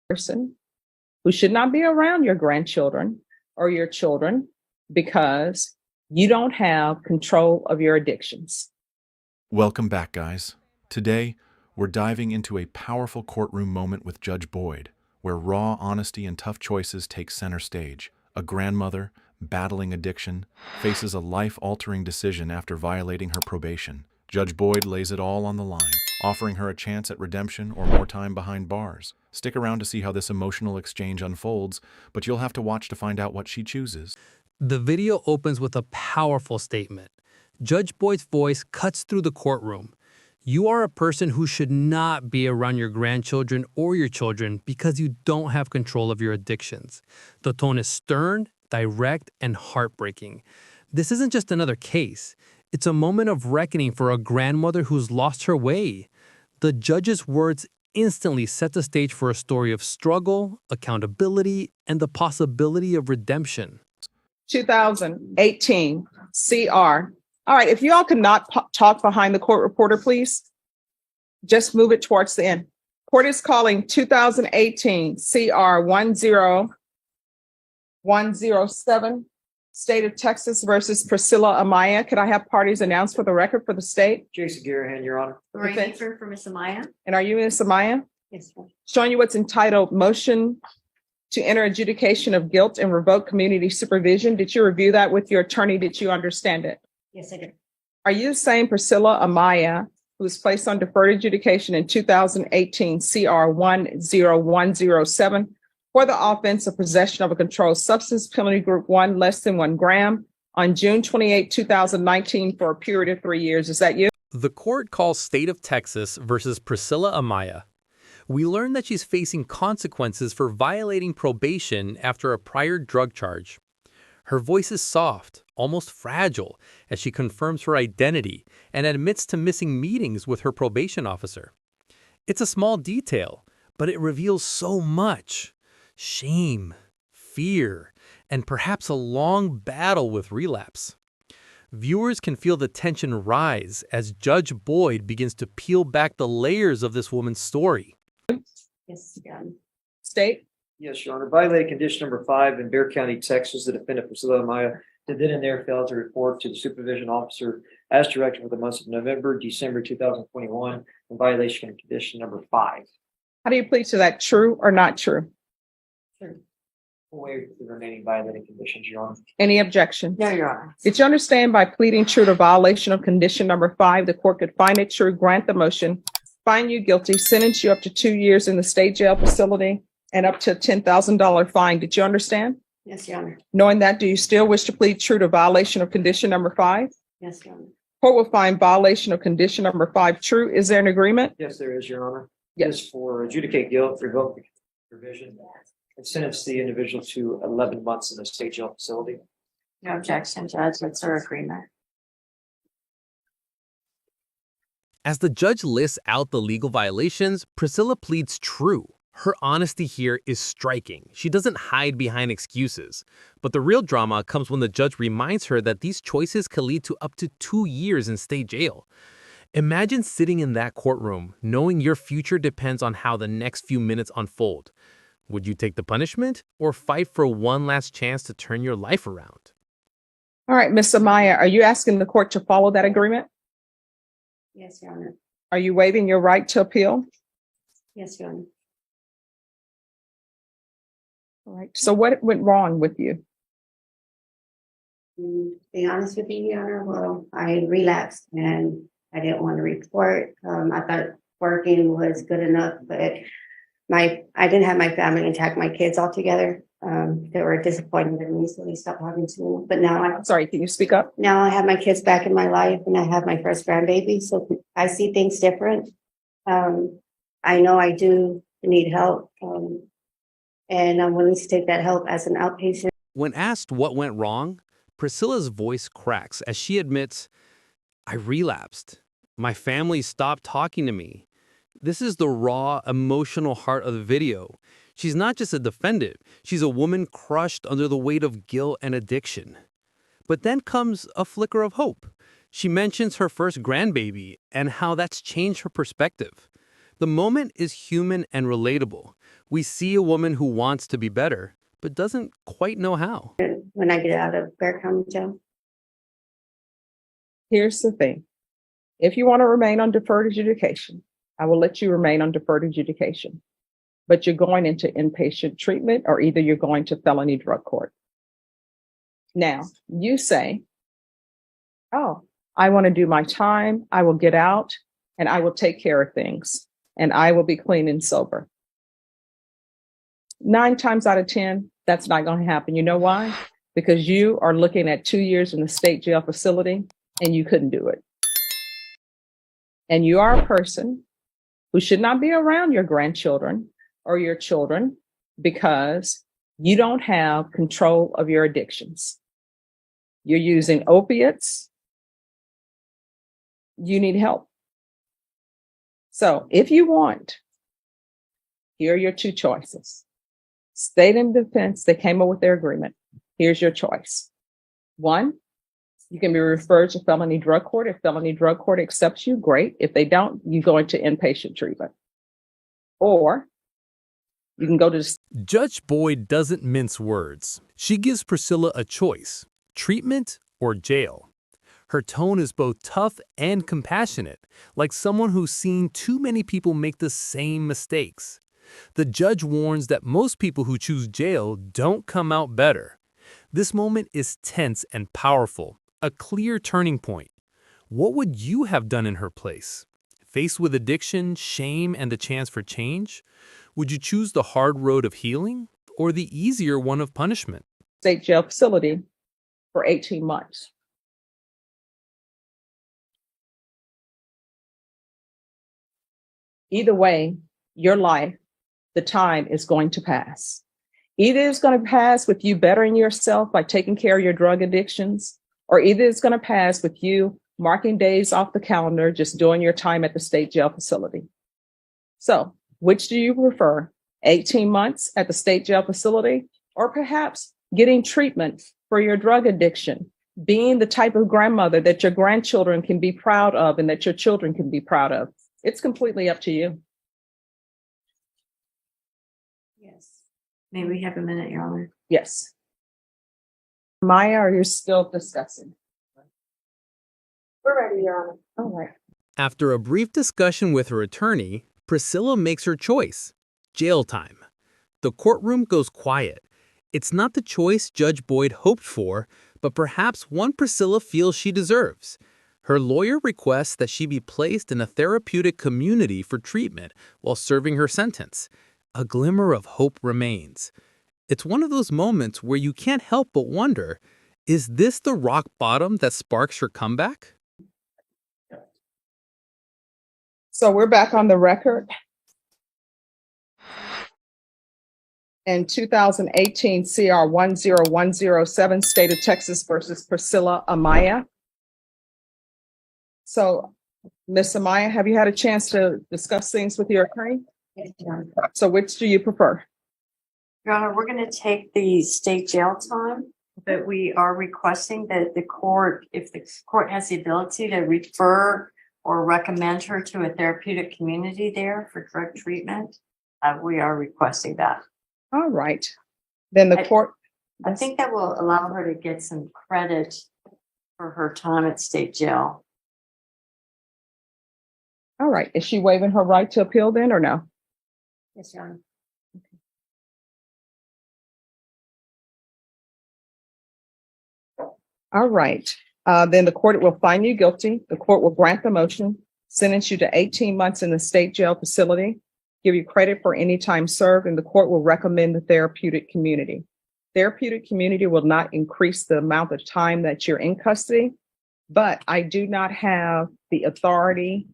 person who should not be around your grandchildren or your children because you don't have control of your addictions. Welcome back, guys. Today, we're diving into a powerful courtroom moment with Judge Boyd, where raw honesty and tough choices take center stage. A grandmother, battling addiction, faces a life-altering decision after violating her probation. Judge Boyd lays it all on the line, offering her a chance at redemption or more time behind bars. Stick around to see how this emotional exchange unfolds, but you'll have to watch to find out what she chooses. The video opens with a powerful statement. Judge Boyd's voice cuts through the courtroom. You are a person who should not be around your grandchildren or your children because you don't have control of your addictions. The tone is stern, direct, and heartbreaking. This isn't just another case. It's a moment of reckoning for a grandmother who's lost her way. The judge's words instantly set the stage for a story of struggle, accountability, and the possibility of redemption. 2018 CR. All right, if you all could not talk behind the court reporter, please, just move it towards the end. Court is calling 2018 CR 10107, State of Texas versus Priscilla Amaya. Could I have parties announced for the record for the state? Jason Garahan, Your Honor. Lori Hayford for Miss Amaya. And are you Miss Amaya? Yes, ma'am. Showing you what's entitled Motion to Enter Adjudication of Guilt and Revoke Community Supervision. Did you review that with your attorney? Did you understand it? Yes, I did. Are you the same Priscilla Amaya who was placed on deferred adjudication in 2018 CR 10107 for the offense of possession of a controlled substance, penalty group 1, less than 1 gram, on June 28, 2019 for a period of 3 years? Is that you? The court calls State of Texas versus Priscilla Amaya. We learn that she's facing consequences for violating probation after a prior drug charge. Her voice is soft, almost fragile, as she confirms her identity and admits to missing meetings with her probation officer. It's a small detail, but it reveals so much. Shame, fear, and perhaps a long battle with relapse. Viewers can feel the tension rise as Judge Boyd begins to peel back the layers of this woman's story. Yes, ma'am. State? Yes, Your Honor. Violated condition number 5 in Bexar County, Texas. The defendant, Priscilla Amaya, did then and there fail to report to the supervision officer as directed for the months of November, December 2021 in violation of condition number 5. How do you plead to that? True or not true? Sure. We'll waive the remaining violated conditions, Your Honor. Any objection? No, Your Honor. Did you understand by pleading true to violation of condition number 5, the court could find it true, grant the motion, find you guilty, sentence you up to 2 years in the state jail facility, and up to a $10,000 fine? Did you understand? Yes, Your Honor. Knowing that, do you still wish to plead true to violation of condition number 5? Yes, Your Honor. Court will find violation of condition number 5 true. Is there an agreement? Yes, there is, Your Honor. Yes. Yes, for adjudicate guilt, revoke the provision, and sentence the individual to 11 months in a state jail facility. No objection, Judge. That's our agreement. As the judge lists out the legal violations, Priscilla pleads true. Her honesty here is striking. She doesn't hide behind excuses. But the real drama comes when the judge reminds her that these choices could lead to up to 2 years in state jail. Imagine sitting in that courtroom, knowing your future depends on how the next few minutes unfold. Would you take the punishment or fight for one last chance to turn your life around? All right, Ms. Amaya, are you asking the court to follow that agreement? Yes, Your Honor. Are you waiving your right to appeal? Yes, Your Honor. All right. So what went wrong with you? To be honest with you, Your Honor, well, I relapsed and I didn't want to report. I thought working was good enough, but I didn't have my family intact, my kids all together. They were disappointed in me, so they stopped talking to me. But now Sorry, can you speak up? now I have my kids back in my life and I have my first grandbaby, so I see things different. I know I do need help, and I'm willing to take that help as an outpatient. When asked what went wrong, Priscilla's voice cracks as she admits, I relapsed. My family stopped talking to me. This is the raw, emotional heart of the video. She's not just a defendant. She's a woman crushed under the weight of guilt and addiction. But then comes a flicker of hope. She mentions her first grandbaby and how that's changed her perspective. The moment is human and relatable. We see a woman who wants to be better, but doesn't quite know how. When I get out of Bear County Jail. Here's the thing. If you want to remain on deferred adjudication, I will let you remain on deferred adjudication. But you're going into inpatient treatment, or either you're going to felony drug court. Now, you say, oh, I want to do my time. I will get out and I will take care of things and I will be clean and sober. 9 times out of 10, that's not going to happen. You know why? Because you are looking at 2 years in the state jail facility and you couldn't do it. And you are a person who should not be around your grandchildren or your children because you don't have control of your addictions. You're using opiates. You need help. So if you want, here are your 2 choices. State and defense, they came up with their agreement. Here's your choice. 1, you can be referred to felony drug court. If felony drug court accepts you, great. If they don't, you go into inpatient treatment. Or you can go to... Judge Boyd doesn't mince words. She gives Priscilla a choice: treatment or jail. Her tone is both tough and compassionate, like someone who's seen too many people make the same mistakes. The judge warns that most people who choose jail don't come out better. This moment is tense and powerful, a clear turning point. What would you have done in her place? Faced with addiction, shame, and the chance for change, would you choose the hard road of healing or the easier one of punishment? State jail facility for 18 months. Either way, your life, the time is going to pass. Either it's going to pass with you bettering yourself by taking care of your drug addictions, or either it's going to pass with you marking days off the calendar, just doing your time at the state jail facility. So, which do you prefer? 18 months at the state jail facility, or perhaps getting treatment for your drug addiction, being the type of grandmother that your grandchildren can be proud of and that your children can be proud of? It's completely up to you. Yes. May we have a minute, Your Honor? Yes. Maya, are you still discussing? We're ready, Your Honor. All right. After a brief discussion with her attorney, Priscilla makes her choice: jail time. The courtroom goes quiet. It's not the choice Judge Boyd hoped for, but perhaps one Priscilla feels she deserves. Her lawyer requests that she be placed in a therapeutic community for treatment while serving her sentence. A glimmer of hope remains. It's one of those moments where you can't help but wonder, is this the rock bottom that sparks her comeback? So we're back on the record. In 2018 CR 10107, State of Texas versus Priscilla Amaya. So, Ms. Amaya, have you had a chance to discuss things with your attorney? Yes, Your Honor. So which do you prefer? Your Honor, we're going to take the state jail time, but we are requesting that the court, if the court has the ability to refer or recommend her to a therapeutic community there for drug treatment, we are requesting that. All right. Then the court. I think that will allow her to get some credit for her time at state jail. All right. Is she waiving her right to appeal then or no? Yes, Your Honor. All right. Then the court will find you guilty. The court will grant the motion, sentence you to 18 months in the state jail facility, give you credit for any time served, and the court will recommend the therapeutic community. Therapeutic community will not increase the amount of time that you're in custody, but I do not have the authority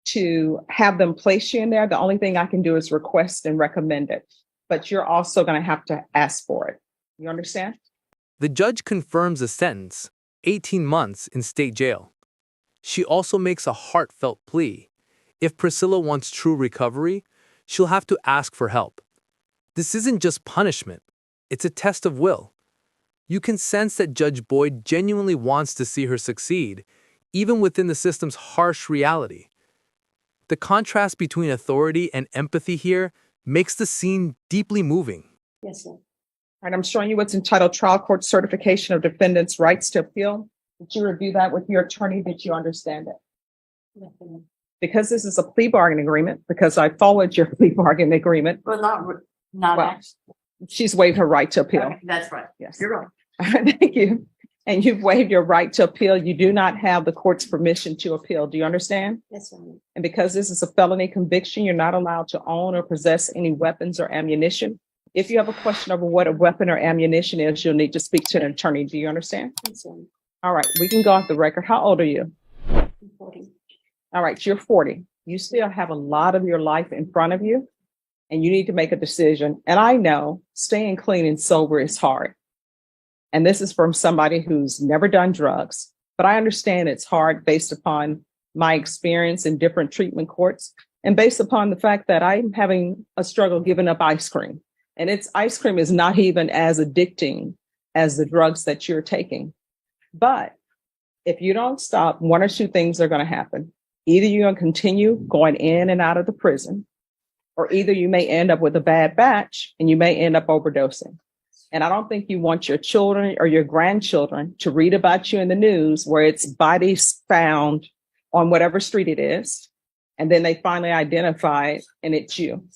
to have them place you in there. The only thing I can do is request and recommend it, but you're also going to have to ask for it. You understand? The judge confirms a sentence, 18 months in state jail. She also makes a heartfelt plea. If Priscilla wants true recovery, she'll have to ask for help. This isn't just punishment, it's a test of will. You can sense that Judge Boyd genuinely wants to see her succeed, even within the system's harsh reality. The contrast between authority and empathy here makes the scene deeply moving. Yes, sir. All right, I'm showing you what's entitled Trial Court Certification of Defendant's Rights to Appeal. Did you review that with your attorney? Did you understand it? Yes, sir. Because this is a plea bargaining agreement, because I followed your plea bargaining agreement, Well, not Well, actually. she's waived her right to appeal. Okay, that's right. Yes. You're right. Thank you. And you've waived your right to appeal. You do not have the court's permission to appeal. Do you understand? Yes, sir. And because this is a felony conviction, you're not allowed to own or possess any weapons or ammunition. If you have a question over what a weapon or ammunition is, you'll need to speak to an attorney. Do you understand? Yes, sir. All right, we can go off the record. How old are you? I'm 40. All right, you're 40. You still have a lot of your life in front of you, and you need to make a decision. And I know staying clean and sober is hard. And this is from somebody who's never done drugs, but I understand it's hard based upon my experience in different treatment courts and based upon the fact that I'm having a struggle giving up ice cream. And ice cream is not even as addicting as the drugs that you're taking. But if you don't stop, one or two things are going to happen. Either you're going to continue going in and out of the prison, or either you may end up with a bad batch and you may end up overdosing. And I don't think you want your children or your grandchildren to read about you in the news where it's bodies found on whatever street it is. And then they finally identify it and it's you.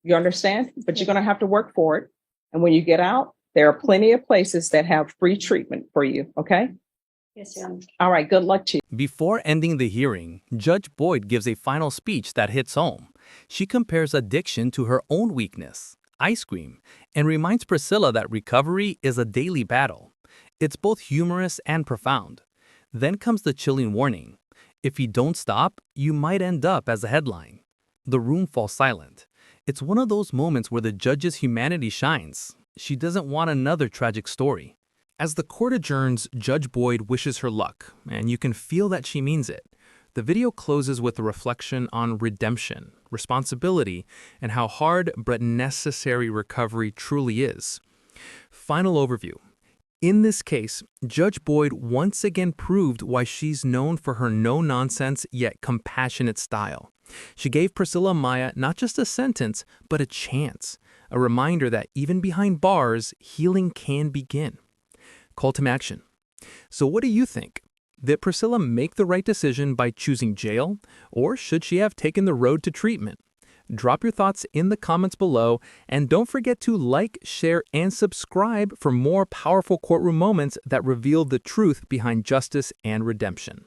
You understand? But you're going to have to work for it. And when you get out, there are plenty of places that have free treatment for you. Okay? Yes, sir. All right. Good luck to you. Before ending the hearing, Judge Boyd gives a final speech that hits home. She compares addiction to her own weakness, ice cream, and reminds Priscilla that recovery is a daily battle. It's both humorous and profound. Then comes the chilling warning. If you don't stop, you might end up as a headline. The room falls silent. It's one of those moments where the judge's humanity shines. She doesn't want another tragic story. As the court adjourns, Judge Boyd wishes her luck, and you can feel that she means it. The video closes with a reflection on redemption, responsibility, and how hard but necessary recovery truly is. Final overview. In this case, Judge Boyd once again proved why she's known for her no-nonsense yet compassionate style. She gave Priscilla Amaya not just a sentence, but a chance, a reminder that even behind bars, healing can begin. Call to action. So what do you think? Did Priscilla make the right decision by choosing jail, or should she have taken the road to treatment? Drop your thoughts in the comments below, and don't forget to like, share, and subscribe for more powerful courtroom moments that reveal the truth behind justice and redemption.